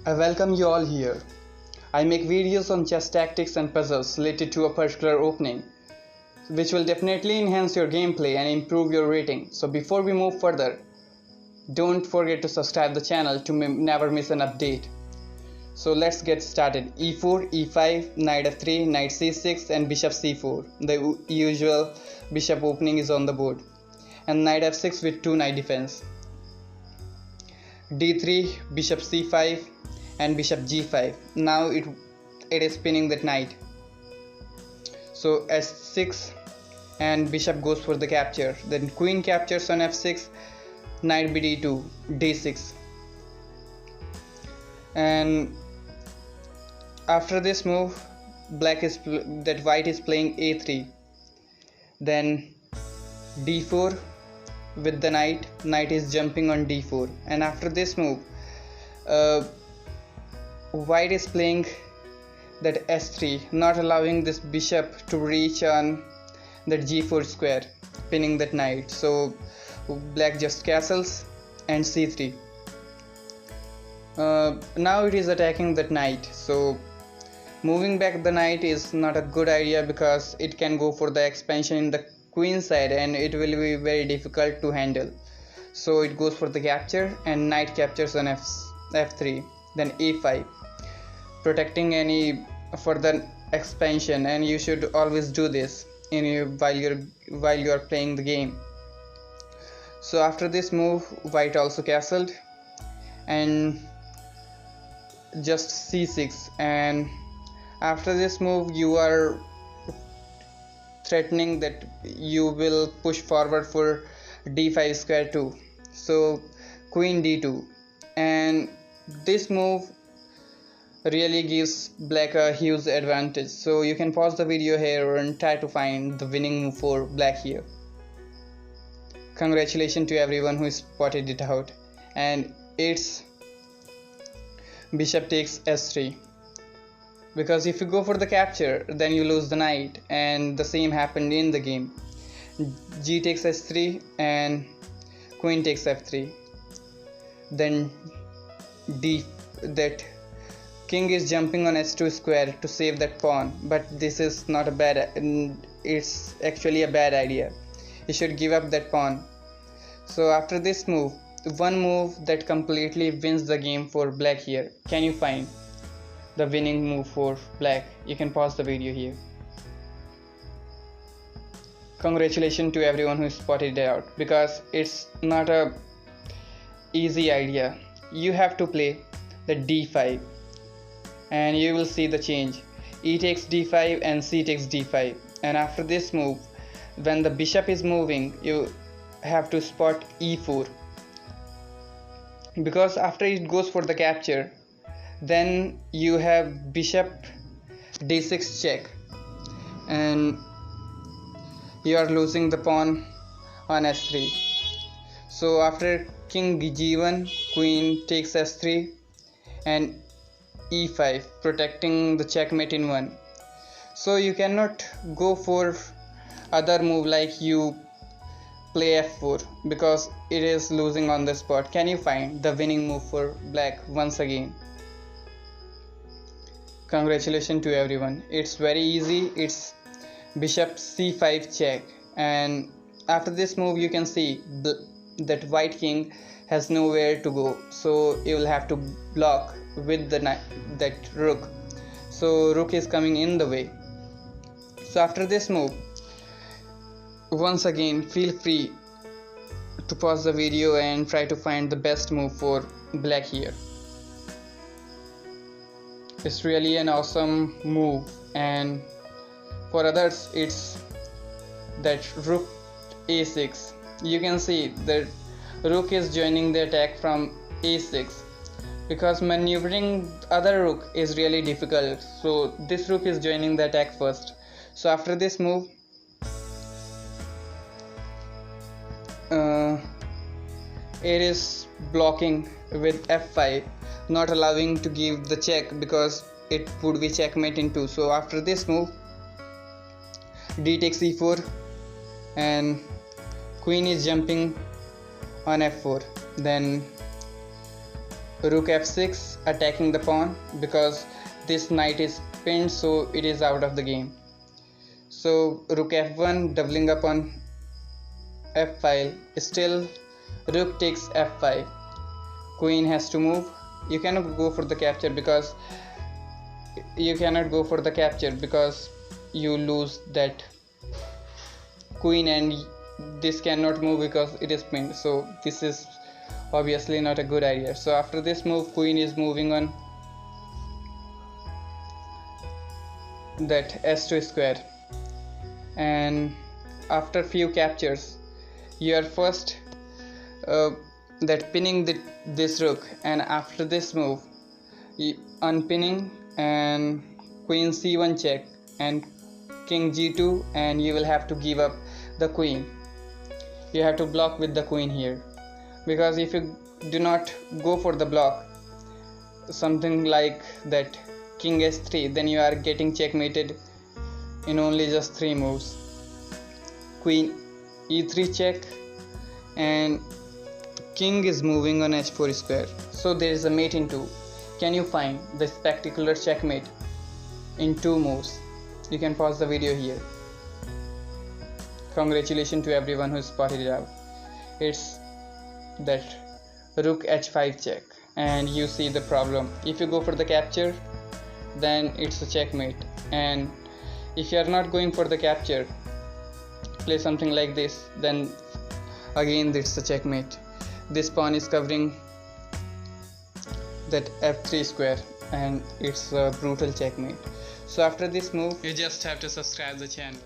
I welcome you all here. I make videos on chess tactics and puzzles related to a particular opening, which will definitely enhance your gameplay and improve your rating. So before we move further, don't forget to subscribe the channel to never miss an update. So let's get started. e4, e5, knight f3, knight c6 and bishop c4. The usual bishop opening is on the board. And knight f6 with 2 knight defense. d3, bishop c5 and bishop g5. Now it is pinning that knight. So s6 and bishop goes for the capture. Then queen captures on f6, knight bd2, d6. And after this move, white is playing a3. Then d4 with the knight is jumping on d4. And after this move, white is playing that s3, not allowing this bishop to reach on that g4 square, pinning that knight. So black just castles and c3. Now it is attacking that knight. So moving back the knight is not a good idea because it can go for the expansion in the queen side and it will be very difficult to handle. So it goes for the capture and knight captures on f3. Then a5, protecting any further expansion, and you should always do this while you are playing the game. So after this move, white also castled and just c6. And after this move, you are threatening that you will push forward for d5 square too. So queen d2, and this move really gives black a huge advantage. So you can pause the video here and try to find the winning move for black here. Congratulations to everyone who spotted it out. And it's bishop takes s3, because if you go for the capture then you lose the knight, and the same happened in the game. G takes s3 and queen takes f3. Then that king is jumping on s2 square to save that pawn, but this is not a bad, it's actually a bad idea. You should give up that pawn. So after this move, one move that completely wins the game for black here. Can you find the winning move for black? You can pause the video here. Congratulations to everyone who spotted it out, because it's not a easy idea. You have to play the d5 and you will see the change. E takes d5 and c takes d5. And after this move, when the bishop is moving, you have to spot e4, because after it goes for the capture, then you have bishop d6 check and you are losing the pawn on s3. So after king g1, queen takes s3 and e5, protecting the checkmate in one. So you cannot go for other move like you play f4, because it is losing on the spot. Can you find the winning move for black once again? Congratulations to everyone. It's very easy. It's bishop c5 check, and after this move you can see that white king has nowhere to go, so you will have to block with that rook. So rook is coming in the way. So after this move, once again feel free to pause the video and try to find the best move for black here. It's really an awesome move, and for others it's that rook a6. You can see that rook is joining the attack from a6, because maneuvering other rook is really difficult. So this rook is joining the attack first. So after this move, it is blocking with f5, not allowing to give the check because it would be checkmate in 2. So after this move, d takes e4 and queen is jumping on f4. Then rook f6 attacking the pawn, because this knight is pinned, so it is out of the game. So rook f1 doubling up on f file, still rook takes f5, queen has to move. You cannot go for the capture because you lose that queen, and this cannot move because it is pinned, so this is obviously not a good idea. So after this move, queen is moving on that s2 square, and after few captures you are first that pinning this rook, and after this move unpinning and queen c1 check and king g2, and you will have to give up the queen. You have to block with the queen here, because if you do not go for the block, something like that king s3, then you are getting checkmated in only just 3 moves. Queen e3 check, and king is moving on h4 square, so there is a mate in 2. Can you find the spectacular checkmate in 2 moves? You can pause the video here. Congratulations to everyone who spotted it out. It's that rook h5 check, and you see the problem. If you go for the capture, then it's a checkmate, and if you are not going for the capture, play something like this, then again it's a checkmate. This pawn is covering that f3 square, and it's a brutal checkmate. So after this move, you just have to subscribe the channel.